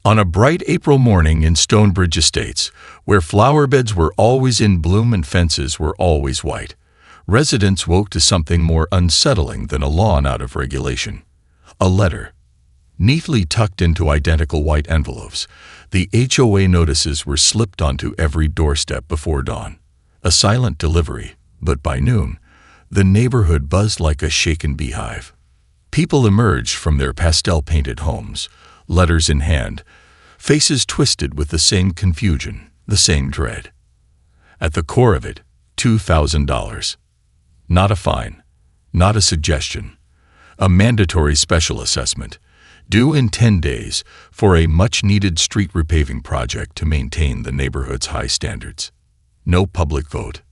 On a bright April morning in Stonebridge Estates, where flower beds were always in bloom and fences were always white, residents woke to something more unsettling than a lawn out of regulation. A letter. Neatly tucked into identical white envelopes, the HOA notices were slipped onto every doorstep before dawn. A silent delivery, but by noon, the neighborhood buzzed like a shaken beehive. People emerged from their pastel-painted homes, letters in hand, faces twisted with the same confusion, the same dread. At the core of it, $2,000. Not a fine, not a suggestion, a mandatory special assessment, due in 10 days for a much-needed street repaving project to maintain the neighborhood's high standards. No public vote,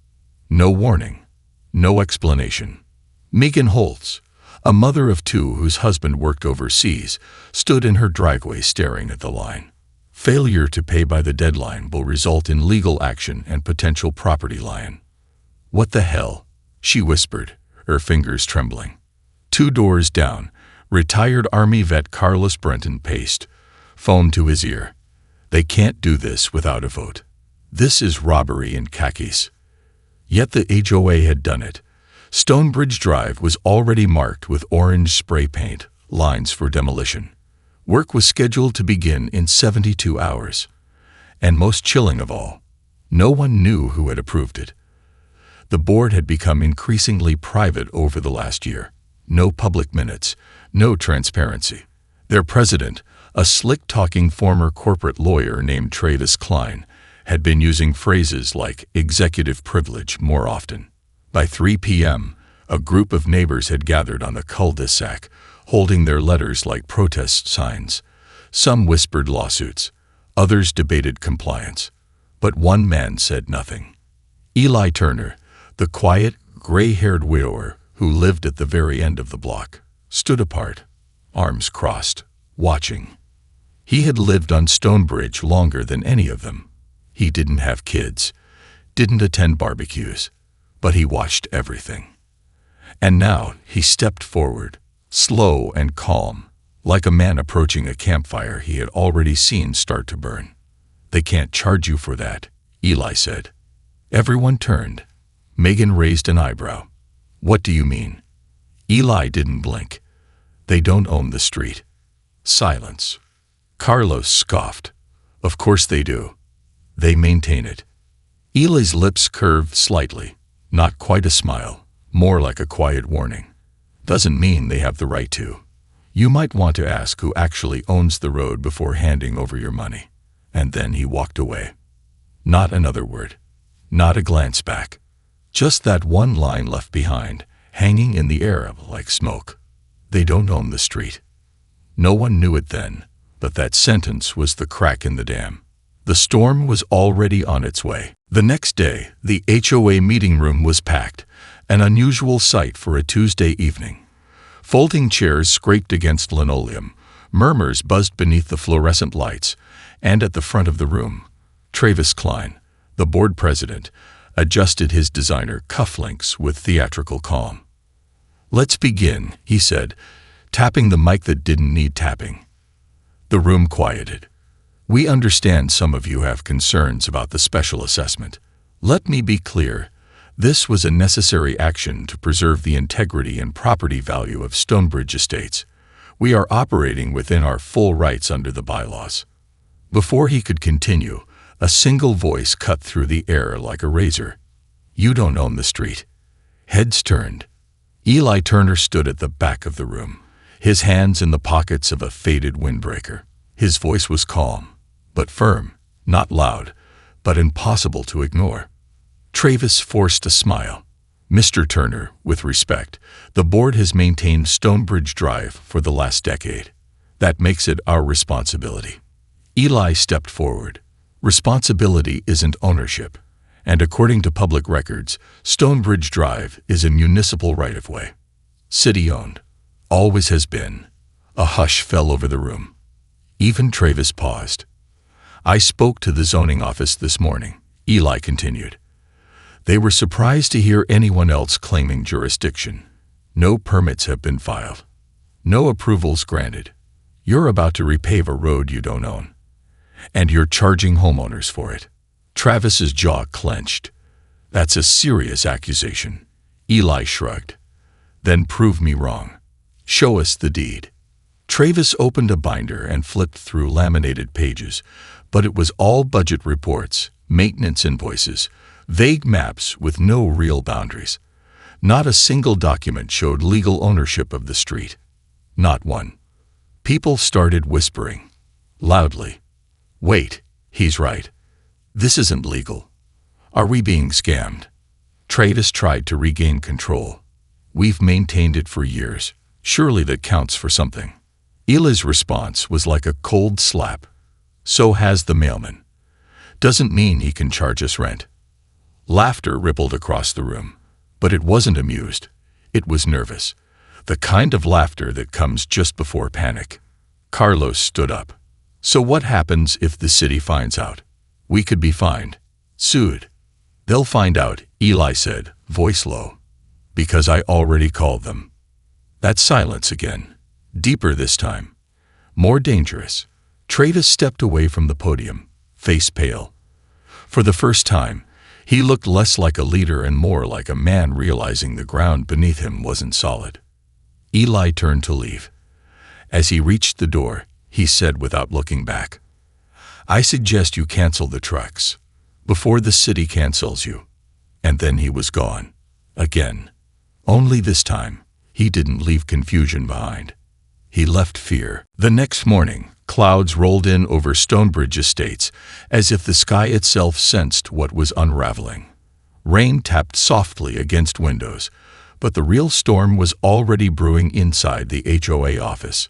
no warning, no explanation. Megan Holtz, a mother of two whose husband worked overseas, stood in her driveway staring at the line. Failure to pay by the deadline will result in legal action and potential property liens. What the hell? She whispered, her fingers trembling. 2 doors down, retired Army vet Carlos Brenton paced, phone to his ear. They can't do this without a vote. This is robbery in khakis. Yet the HOA had done it. Stonebridge Drive was already marked with orange spray paint, lines for demolition. Work was scheduled to begin in 72 hours. And most chilling of all, no one knew who had approved it. The board had become increasingly private over the last year. No public minutes, no transparency. Their president, a slick-talking former corporate lawyer named Travis Klein, had been using phrases like executive privilege more often. By 3 p.m., a group of neighbors had gathered on the cul-de-sac, holding their letters like protest signs. Some whispered lawsuits, others debated compliance. But one man said nothing. Eli Turner, the quiet, gray-haired widower who lived at the very end of the block, stood apart, arms crossed, watching. He had lived on Stonebridge longer than any of them. He didn't have kids, didn't attend barbecues, but he watched everything. And now he stepped forward, slow and calm, like a man approaching a campfire he had already seen start to burn. They can't charge you for that, Eli said. Everyone turned. Megan raised an eyebrow. What do you mean? Eli didn't blink. They don't own the street. Silence. Carlos scoffed. Of course they do. They maintain it. Eli's lips curved slightly, not quite a smile, more like a quiet warning. Doesn't mean they have the right to. You might want to ask who actually owns the road before handing over your money. And then he walked away. Not another word. Not a glance back. Just that one line left behind, hanging in the air like smoke. They don't own the street. No one knew it then, but that sentence was the crack in the dam. The storm was already on its way. The next day, the HOA meeting room was packed, an unusual sight for a Tuesday evening. Folding chairs scraped against linoleum, murmurs buzzed beneath the fluorescent lights, and at the front of the room, Travis Klein, the board president, adjusted his designer cufflinks with theatrical calm. Let's begin, he said, tapping the mic that didn't need tapping. The room quieted. We understand some of you have concerns about the special assessment. Let me be clear. This was a necessary action to preserve the integrity and property value of Stonebridge Estates. We are operating within our full rights under the bylaws. Before he could continue, a single voice cut through the air like a razor. You don't own the street. Heads turned. Eli Turner stood at the back of the room, his hands in the pockets of a faded windbreaker. His voice was calm, but firm, not loud, but impossible to ignore. Travis forced a smile. Mr. Turner, with respect, the board has maintained Stonebridge Drive for the last decade. That makes it our responsibility. Eli stepped forward. Responsibility isn't ownership, and according to public records, Stonebridge Drive is a municipal right-of-way. City-owned. Always has been. A hush fell over the room. Even Travis paused. I spoke to the zoning office this morning, Eli continued. They were surprised to hear anyone else claiming jurisdiction. No permits have been filed. No approvals granted. You're about to repave a road you don't own. And you're charging homeowners for it. Travis's jaw clenched. That's a serious accusation. Eli shrugged. Then prove me wrong. Show us the deed. Travis opened a binder and flipped through laminated pages, but it was all budget reports, maintenance invoices, vague maps with no real boundaries. Not a single document showed legal ownership of the street. Not one. People started whispering. Loudly. Wait, he's right. This isn't legal. Are we being scammed? Travis tried to regain control. We've maintained it for years. Surely that counts for something. Eli's response was like a cold slap. So has the mailman. Doesn't mean he can charge us rent. Laughter rippled across the room, but it wasn't amused. It was nervous. The kind of laughter that comes just before panic. Carlos stood up. So what happens if the city finds out? We could be fined. Sued. They'll find out, Eli said, voice low. Because I already called them. That silence again. Deeper this time. More dangerous. Travis stepped away from the podium, face pale. For the first time, he looked less like a leader and more like a man realizing the ground beneath him wasn't solid. Eli turned to leave. As he reached the door, he said without looking back, I suggest you cancel the trucks before the city cancels you. And then he was gone. Again. Only this time, he didn't leave confusion behind. He left fear. The next morning, clouds rolled in over Stonebridge Estates, as if the sky itself sensed what was unraveling. Rain tapped softly against windows, but the real storm was already brewing inside the HOA office.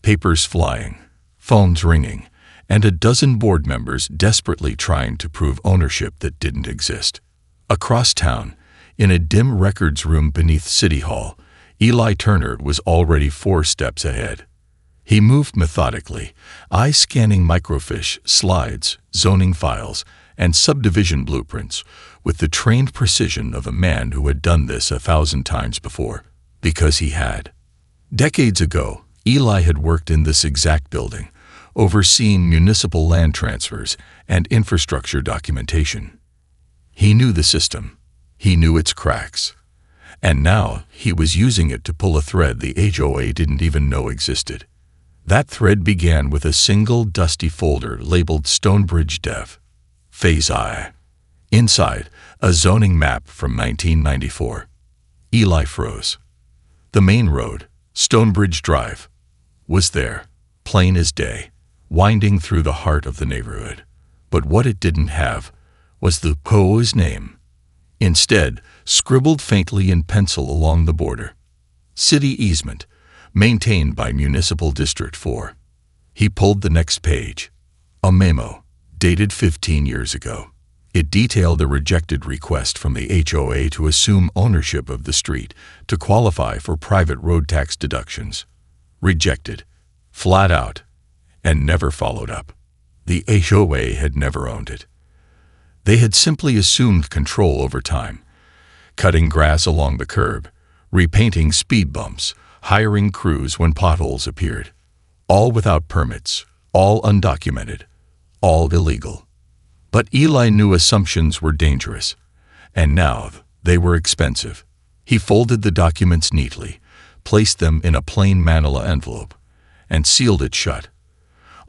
Papers flying, phones ringing, and a dozen board members desperately trying to prove ownership that didn't exist. Across town, in a dim records room beneath City Hall, Eli Turner was already 4 steps ahead. He moved methodically, eyes scanning microfiche, slides, zoning files, and subdivision blueprints with the trained precision of a man who had done this 1,000 times before, because he had. Decades ago, Eli had worked in this exact building, overseeing municipal land transfers and infrastructure documentation. He knew the system. He knew its cracks. And now he was using it to pull a thread the HOA didn't even know existed. That thread began with a single dusty folder labeled Stonebridge Dev. Phase I. Inside, a zoning map from 1994. Eli froze. The main road, Stonebridge Drive, was there, plain as day, winding through the heart of the neighborhood. But what it didn't have was the HOA's name. Instead, scribbled faintly in pencil along the border. City easement, maintained by Municipal District 4. He pulled the next page. A memo, dated 15 years ago. It detailed a rejected request from the HOA to assume ownership of the street to qualify for private road tax deductions. Rejected. Flat out. And never followed up. The HOA had never owned it. They had simply assumed control over time, cutting grass along the curb, repainting speed bumps, hiring crews when potholes appeared. All without permits, all undocumented, all illegal. But Eli knew assumptions were dangerous, and now they were expensive. He folded the documents neatly, placed them in a plain manila envelope, and sealed it shut.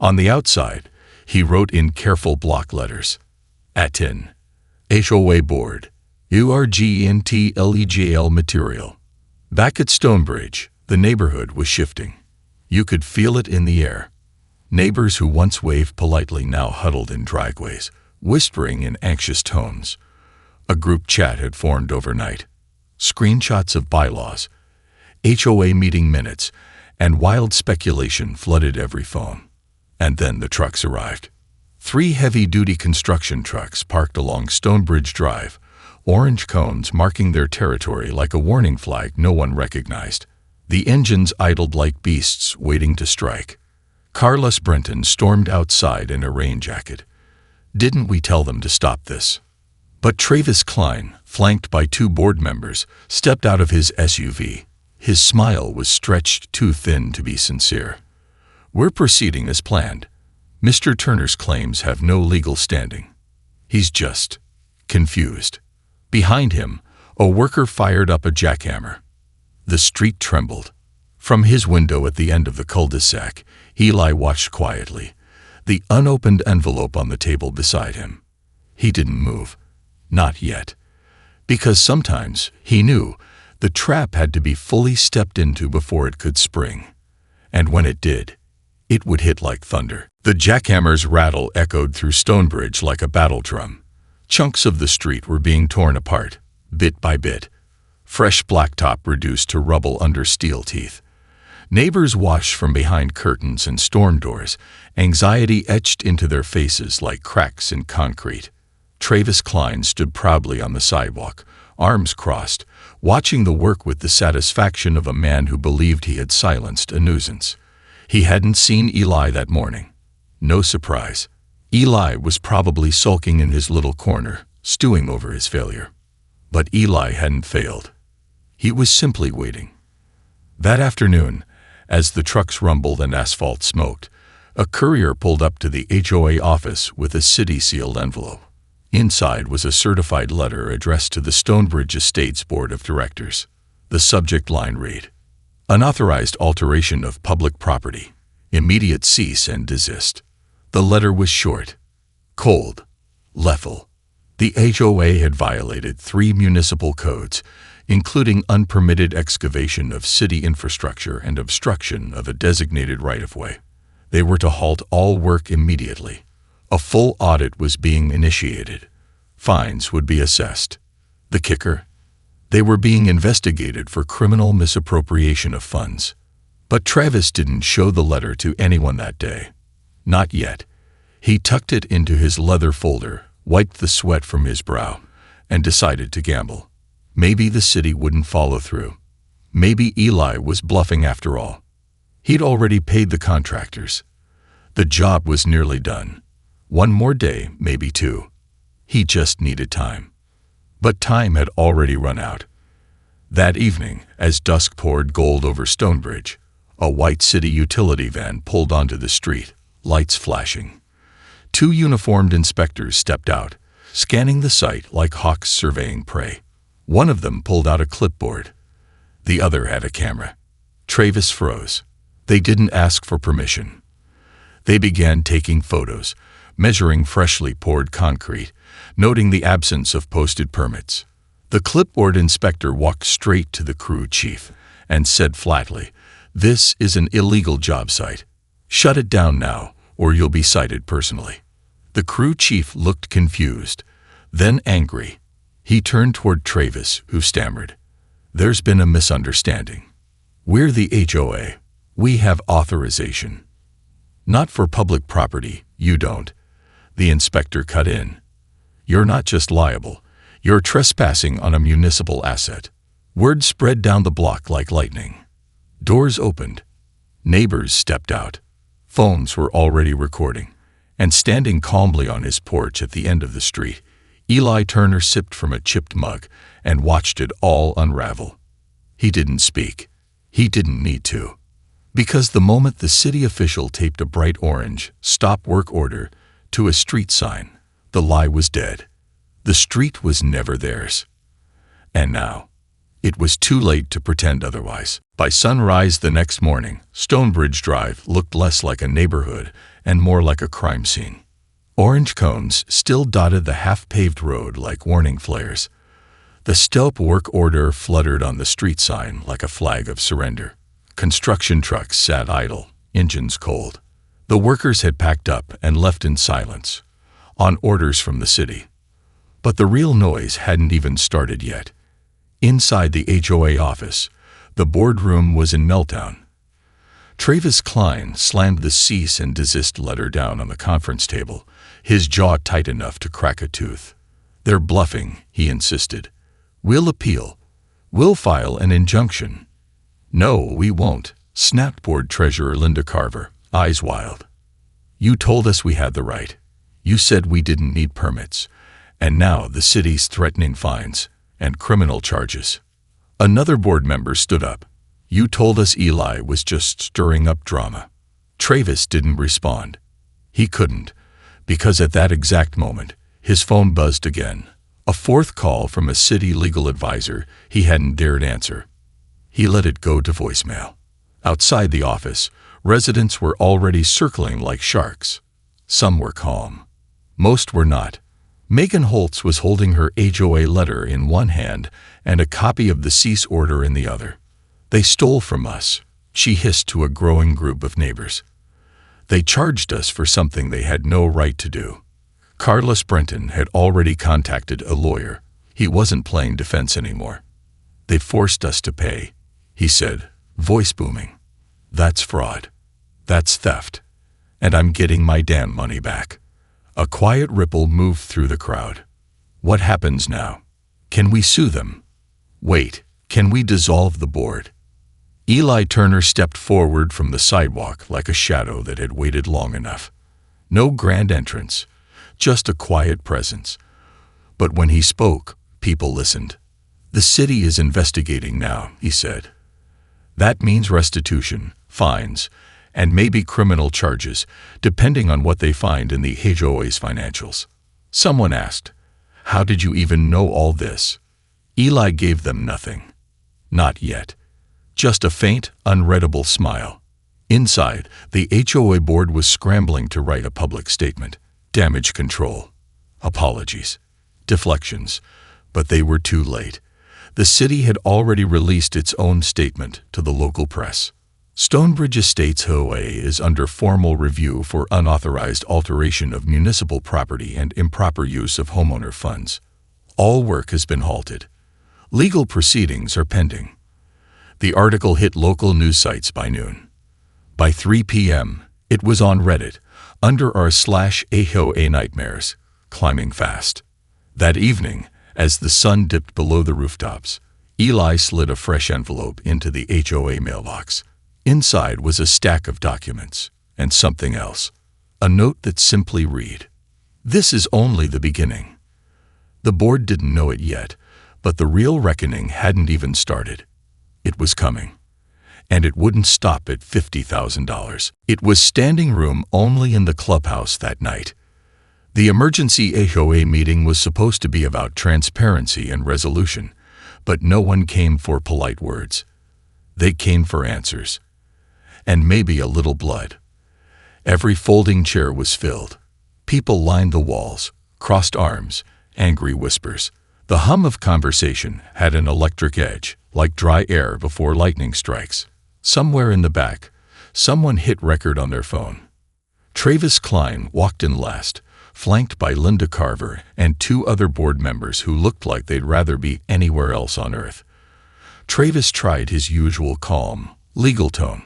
On the outside, he wrote in careful block letters, Atin, HOA Board, URGNTLEGL material. Back at Stonebridge, the neighborhood was shifting. You could feel it in the air. Neighbors who once waved politely now huddled in driveways, whispering in anxious tones. A group chat had formed overnight. Screenshots of bylaws, HOA meeting minutes, and wild speculation flooded every phone. And then the trucks arrived. 3 heavy-duty construction trucks parked along Stonebridge Drive, orange cones marking their territory like a warning flag no one recognized. The engines idled like beasts waiting to strike. Carlos Brenton stormed outside in a rain jacket. Didn't we tell them to stop this? But Travis Klein, flanked by 2 board members, stepped out of his SUV. His smile was stretched too thin to be sincere. We're proceeding as planned. Mr. Turner's claims have no legal standing. He's just confused. Behind him, a worker fired up a jackhammer. The street trembled. From his window at the end of the cul-de-sac, Eli watched quietly, the unopened envelope on the table beside him. He didn't move. Not yet. Because sometimes, he knew, the trap had to be fully stepped into before it could spring. And when it did, it would hit like thunder. The jackhammer's rattle echoed through Stonebridge like a battle drum. Chunks of the street were being torn apart, bit by bit. Fresh blacktop reduced to rubble under steel teeth. Neighbors watched from behind curtains and storm doors, anxiety etched into their faces like cracks in concrete. Travis Klein stood proudly on the sidewalk, arms crossed, watching the work with the satisfaction of a man who believed he had silenced a nuisance. He hadn't seen Eli that morning. No surprise. Eli was probably sulking in his little corner, stewing over his failure. But Eli hadn't failed. He was simply waiting. That afternoon, as the trucks rumbled and asphalt smoked, a courier pulled up to the HOA office with a city-sealed envelope. Inside was a certified letter addressed to the Stonebridge Estates Board of Directors. The subject line read, "Unauthorized alteration of public property. Immediate cease and desist." The letter was short, cold, lethal. The HOA had violated 3 municipal codes, including unpermitted excavation of city infrastructure and obstruction of a designated right-of-way. They were to halt all work immediately. A full audit was being initiated. Fines would be assessed. The kicker? They were being investigated for criminal misappropriation of funds. But Travis didn't show the letter to anyone that day. Not yet. He tucked it into his leather folder, wiped the sweat from his brow, and decided to gamble. Maybe the city wouldn't follow through. Maybe Eli was bluffing after all. He'd already paid the contractors. The job was nearly done. One more day, maybe 2. He just needed time. But time had already run out. That evening, as dusk poured gold over Stonebridge, a white city utility van pulled onto the street, lights flashing. 2 uniformed inspectors stepped out, scanning the site like hawks surveying prey. One of them pulled out a clipboard. The other had a camera. Travis froze. They didn't ask for permission. They began taking photos, measuring freshly poured concrete, noting the absence of posted permits. The clipboard inspector walked straight to the crew chief and said flatly, "This is an illegal job site. Shut it down now, or you'll be cited personally." The crew chief looked confused, then angry. He turned toward Travis, who stammered, "There's been a misunderstanding. We're the HOA. We have authorization." "Not for public property, you don't." The inspector cut in. "You're not just liable. You're trespassing on a municipal asset." Word spread down the block like lightning. Doors opened. Neighbors stepped out. Phones were already recording. And standing calmly on his porch at the end of the street, Eli Turner sipped from a chipped mug and watched it all unravel. He didn't speak. He didn't need to. Because the moment the city official taped a bright orange "Stop Work Order" to a street sign, the lie was dead. The street was never theirs. And now, it was too late to pretend otherwise. By sunrise the next morning, Stonebridge Drive looked less like a neighborhood and more like a crime scene. Orange cones still dotted the half-paved road like warning flares. The "Stop Work Order" fluttered on the street sign like a flag of surrender. Construction trucks sat idle, engines cold. The workers had packed up and left in silence, on orders from the city. But the real noise hadn't even started yet. Inside the HOA office, the boardroom was in meltdown. Travis Klein slammed the cease and desist letter down on the conference table, his jaw tight enough to crack a tooth. "They're bluffing," he insisted. "We'll appeal. We'll file an injunction." "No, we won't," snapped board treasurer Linda Carver, eyes wild. "You told us we had the right. You said we didn't need permits. And now the city's threatening fines and criminal charges." Another board member stood up. "You told us Eli was just stirring up drama." Travis didn't respond. He couldn't, because at that exact moment, his phone buzzed again. A fourth call from a city legal advisor he hadn't dared answer. He let it go to voicemail. Outside the office, residents were already circling like sharks. Some were calm. Most were not. Megan Holtz was holding her HOA letter in one hand and a copy of the cease order in the other. "They stole from us," she hissed to a growing group of neighbors. "They charged us for something they had no right to do." Carlos Brenton had already contacted a lawyer. He wasn't playing defense anymore. "They forced us to pay," he said, voice booming. "That's fraud. That's theft. And I'm getting my damn money back." A quiet ripple moved through the crowd. "What happens now? Can we sue them? Wait, can we dissolve the board?" Eli Turner stepped forward from the sidewalk like a shadow that had waited long enough. No grand entrance, just a quiet presence. But when he spoke, people listened. "The city is investigating now," he said. "That means restitution, fines, and maybe criminal charges, depending on what they find in the HOA's financials." Someone asked, "How did you even know all this?" Eli gave them nothing. Not yet. Just a faint, unreadable smile. Inside, the HOA board was scrambling to write a public statement. Damage control. Apologies. Deflections. But they were too late. The city had already released its own statement to the local press. Stonebridge Estates HOA is under formal review for unauthorized alteration of municipal property and improper use of homeowner funds. All work has been halted. Legal proceedings are pending. The article hit local news sites by noon. By 3 p.m., it was on Reddit, under r/HOA nightmares, climbing fast. That evening, as the sun dipped below the rooftops, Eli slid a fresh envelope into the HOA mailbox. Inside was a stack of documents, and something else. A note that simply read, "This is only the beginning." The board didn't know it yet, but the real reckoning hadn't even started. It was coming. And it wouldn't stop at $50,000. It was standing room only in the clubhouse that night. The emergency HOA meeting was supposed to be about transparency and resolution, but no one came for polite words. They came for answers. And maybe a little blood. Every folding chair was filled. People lined the walls, crossed arms, angry whispers. The hum of conversation had an electric edge, like dry air before lightning strikes. Somewhere in the back, someone hit record on their phone. Travis Klein walked in last, flanked by Linda Carver and two other board members who looked like they'd rather be anywhere else on earth. Travis tried his usual calm, legal tone.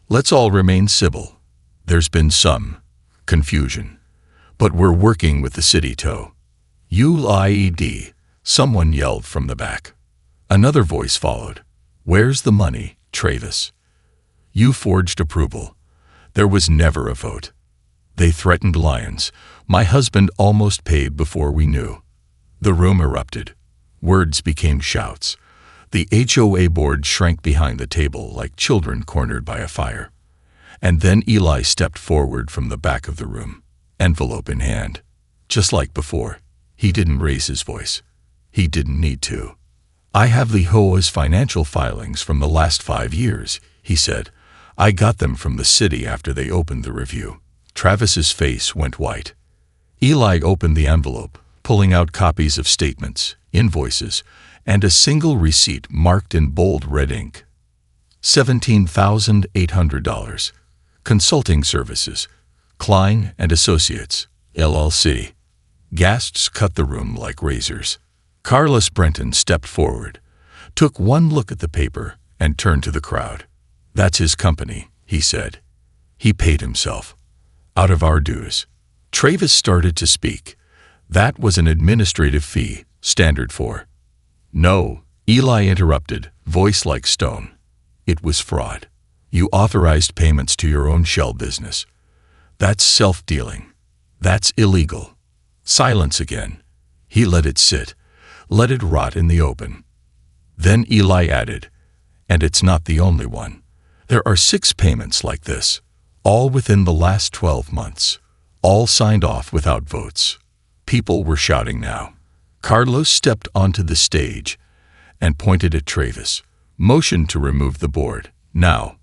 "Let's all remain civil. There's been some confusion, but we're working with the city to UIED." Someone yelled from the back. Another voice followed. "Where's the money, Travis? You forged approval. There was never a vote. They threatened lions. My husband almost paid before we knew." The room erupted. Words became shouts. The HOA board shrank behind the table like children cornered by a fire. And then Eli stepped forward from the back of the room, envelope in hand. Just like before, he didn't raise his voice. He didn't need to. "I have the HOA's financial filings from the last 5 years," he said. "I got them from the city after they opened the review." Travis's face went white. Eli opened the envelope, pulling out copies of statements, invoices, and a single receipt marked in bold red ink. $17,800. Consulting services. Klein and Associates, LLC. Gasps cut the room like razors. Carlos Brenton stepped forward, took one look at the paper, and turned to the crowd. "That's his company," he said. "He paid himself. Out of our dues." Travis started to speak. That was an administrative fee, standard for. "No," Eli interrupted, voice like stone. "It was fraud. You authorized payments to your own shell business. That's self-dealing. That's illegal." Silence again. He let it sit, let it rot in the open. Then Eli added, "And it's not the only one. There are 6 payments like this, all within the last 12 months. all signed off without votes. People were shouting now. Carlos stepped onto the stage and pointed at Travis, motioned to remove the board. Now,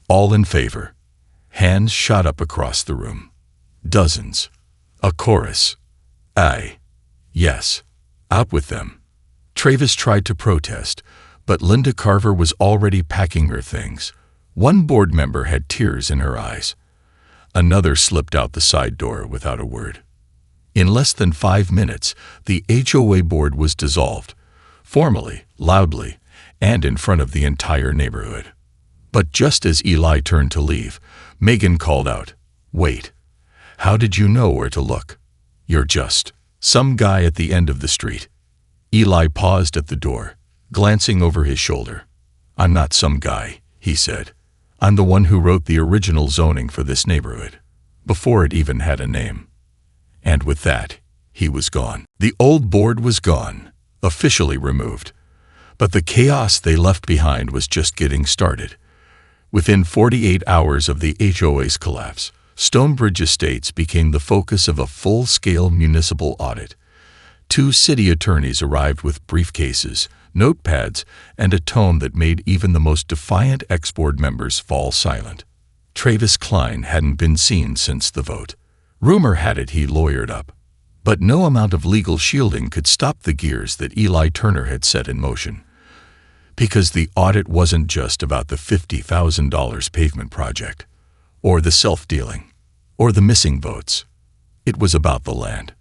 all in favor. Hands shot up across the room. Dozens. A chorus. Aye. Yes. Out with them. Travis tried to protest, but Linda Carver was already packing her things. One board member had tears in her eyes. Another slipped out the side door without a word. In less than 5 minutes, the HOA board was dissolved, formally, loudly, and in front of the entire neighborhood. But just as Eli turned to leave, Megan called out, "Wait. How did you know where to look? You're just some guy at the end of the street." Eli paused at the door, glancing over his shoulder. "I'm not some guy," he said. "I'm the one who wrote the original zoning for this neighborhood, before it even had a name." And with that, he was gone. The old board was gone, officially removed. But the chaos they left behind was just getting started. Within 48 hours of the HOA's collapse, Stonebridge Estates became the focus of a full-scale municipal audit. 2 city attorneys arrived with briefcases, notepads, and a tone that made even the most defiant ex-board members fall silent. Travis Klein hadn't been seen since the vote. Rumor had it he lawyered up. But no amount of legal shielding could stop the gears that Eli Turner had set in motion. Because the audit wasn't just about the $50,000 pavement project, or the self-dealing, or the missing votes. It was about the land.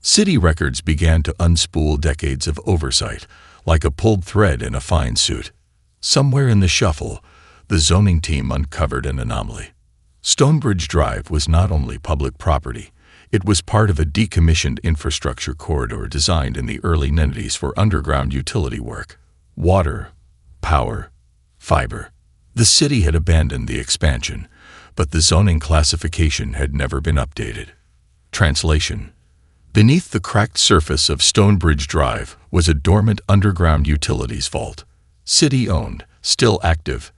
City records began to unspool decades of oversight, like a pulled thread in a fine suit. Somewhere in the shuffle, the zoning team uncovered an anomaly. Stonebridge Drive was not only public property, it was part of a decommissioned infrastructure corridor designed in the early 90s for underground utility work. Water, power, fiber. The city had abandoned the expansion, but the zoning classification had never been updated. Translation: beneath the cracked surface of Stonebridge Drive was a dormant underground utilities vault, city-owned, still active,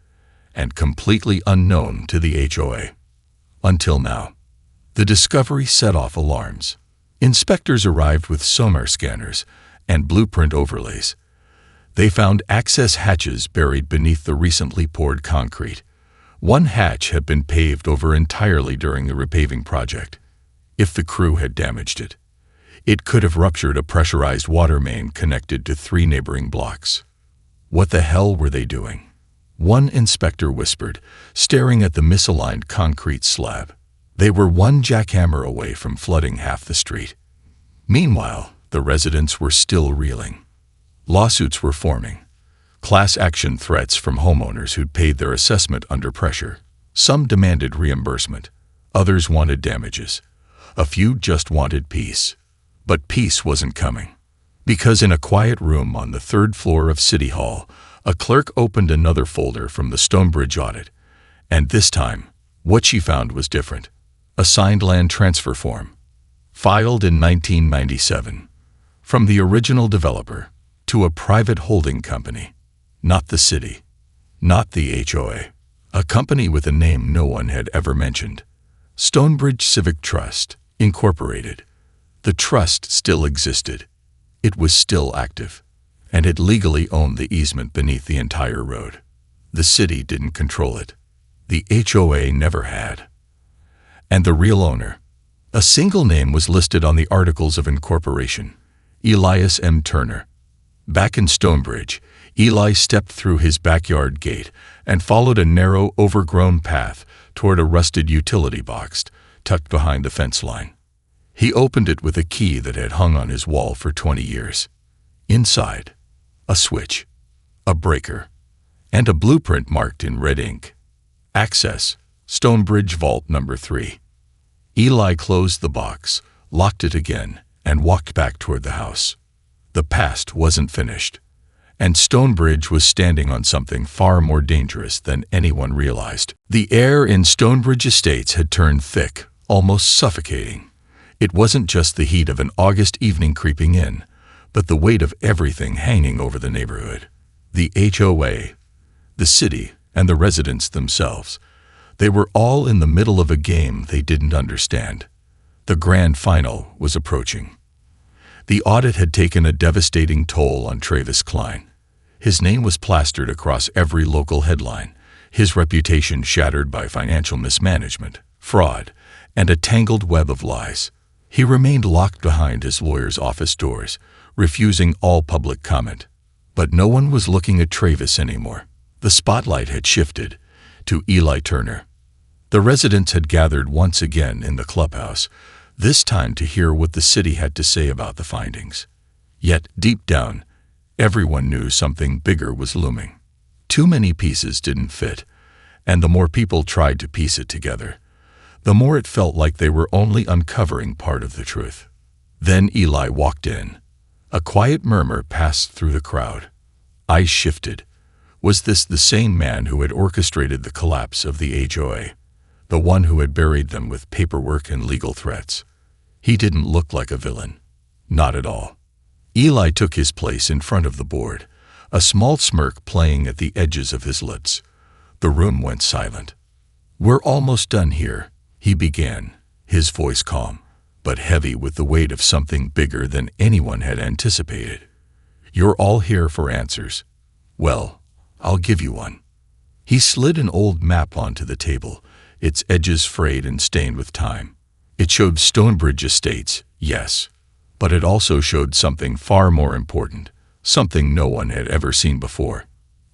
and completely unknown to the HOA. Until now. The discovery set off alarms. Inspectors arrived with sonar scanners and blueprint overlays. They found access hatches buried beneath the recently poured concrete. One hatch had been paved over entirely during the repaving project. If the crew had damaged it, it could have ruptured a pressurized water main connected to 3 neighboring blocks. What the hell were they doing? One inspector whispered, staring at the misaligned concrete slab. They were one jackhammer away from flooding half the street. Meanwhile, the residents were still reeling. Lawsuits were forming. Class action threats from homeowners who'd paid their assessment under pressure. Some demanded reimbursement. Others wanted damages. A few just wanted peace. But peace wasn't coming. Because in a quiet room on the 3rd floor of City Hall, a clerk opened another folder from the Stonebridge audit. And this time, what she found was different. A signed land transfer form. Filed in 1997. From the original developer to a private holding company. Not the city. Not the HOA. A company with a name no one had ever mentioned. Stonebridge Civic Trust, Incorporated. The trust still existed. It was still active. And it legally owned the easement beneath the entire road. The city didn't control it. The HOA never had. And the real owner? A single name was listed on the Articles of Incorporation. Elias M. Turner. Back in Stonebridge, Eli stepped through his backyard gate and followed a narrow, overgrown path toward a rusted utility box tucked behind the fence line. He opened it with a key that had hung on his wall for 20 years. Inside, a switch, a breaker, and a blueprint marked in red ink. Access, Stonebridge Vault Number 3. Eli closed the box, locked it again, and walked back toward the house. The past wasn't finished, and Stonebridge was standing on something far more dangerous than anyone realized. The air in Stonebridge Estates had turned thick, almost suffocating. It wasn't just the heat of an August evening creeping in, but the weight of everything hanging over the neighborhood. The HOA, the city, and the residents themselves. They were all in the middle of a game they didn't understand. The grand final was approaching. The audit had taken a devastating toll on Travis Klein. His name was plastered across every local headline, his reputation shattered by financial mismanagement, fraud, and a tangled web of lies. He remained locked behind his lawyer's office doors, refusing all public comment. But no one was looking at Travis anymore. The spotlight had shifted to Eli Turner. The residents had gathered once again in the clubhouse, this time to hear what the city had to say about the findings. Yet, deep down, everyone knew something bigger was looming. Too many pieces didn't fit, and the more people tried to piece it together, the more it felt like they were only uncovering part of the truth. Then Eli walked in. A quiet murmur passed through the crowd. Eyes shifted. Was this the same man who had orchestrated the collapse of the HOA? The one who had buried them with paperwork and legal threats? He didn't look like a villain. Not at all. Eli took his place in front of the board, a small smirk playing at the edges of his lips. The room went silent. "We're almost done here," he began, his voice calm, but heavy with the weight of something bigger than anyone had anticipated. "You're all here for answers. Well, I'll give you one." He slid an old map onto the table, its edges frayed and stained with time. It showed Stonebridge Estates, yes, but it also showed something far more important, something no one had ever seen before.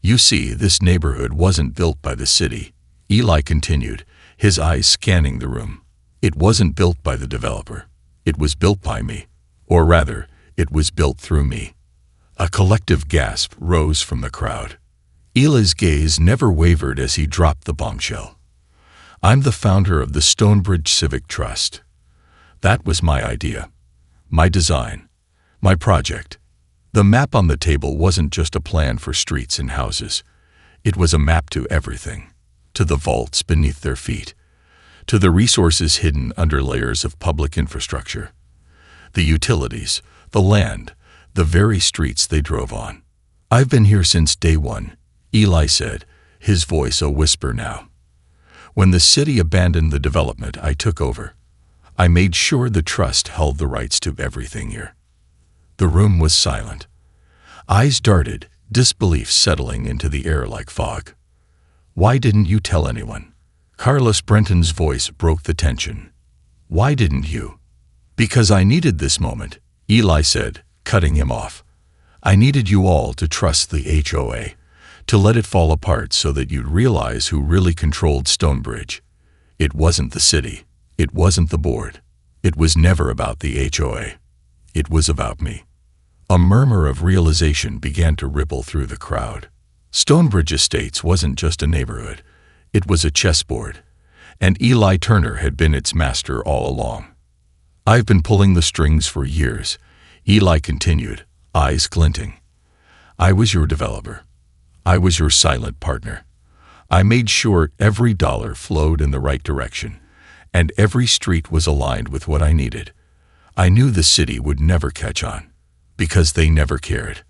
"You see, this neighborhood wasn't built by the city," Eli continued, his eyes scanning the room. "It wasn't built by the developer. It was built by me. Or rather, it was built through me." A collective gasp rose from the crowd. Eli's gaze never wavered as he dropped the bombshell. "I'm the founder of the Stonebridge Civic Trust. That was my idea, my design, my project." The map on the table wasn't just a plan for streets and houses. It was a map to everything, to the vaults beneath their feet, to the resources hidden under layers of public infrastructure, the utilities, the land, the very streets they drove on. "I've been here since day one," Eli said, his voice a whisper now. "When the city abandoned the development, I took over. I made sure the trust held the rights to everything here." The room was silent. Eyes darted, disbelief settling into the air like fog. "Why didn't you tell anyone?" Carlos Brenton's voice broke the tension. "Why didn't you?" "Because I needed this moment," Eli said, cutting him off. "I needed you all to trust the HOA, to let it fall apart so that you'd realize who really controlled Stonebridge. It wasn't the city. It wasn't the board. It was never about the HOA. It was about me." A murmur of realization began to ripple through the crowd. Stonebridge Estates wasn't just a neighborhood. It was a chessboard, and Eli Turner had been its master all along. "I've been pulling the strings for years," Eli continued, eyes glinting. "I was your developer. I was your silent partner. I made sure every dollar flowed in the right direction, and every street was aligned with what I needed. I knew the city would never catch on, because they never cared.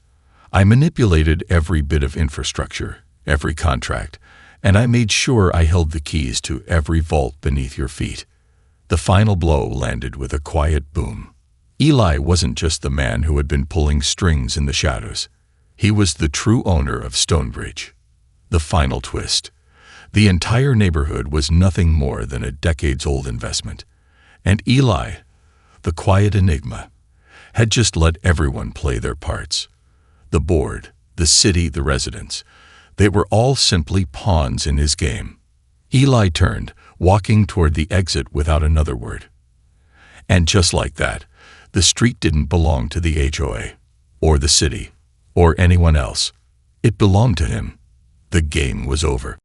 I manipulated every bit of infrastructure, every contract, and I made sure I held the keys to every vault beneath your feet." The final blow landed with a quiet boom. Eli wasn't just the man who had been pulling strings in the shadows. He was the true owner of Stonebridge. The final twist. The entire neighborhood was nothing more than a decades-old investment. And Eli, the quiet enigma, had just let everyone play their parts. The board, the city, the residents. They were all simply pawns in his game. Eli turned, walking toward the exit without another word. And just like that, the street didn't belong to the HOA, or the city, or anyone else. It belonged to him. The game was over.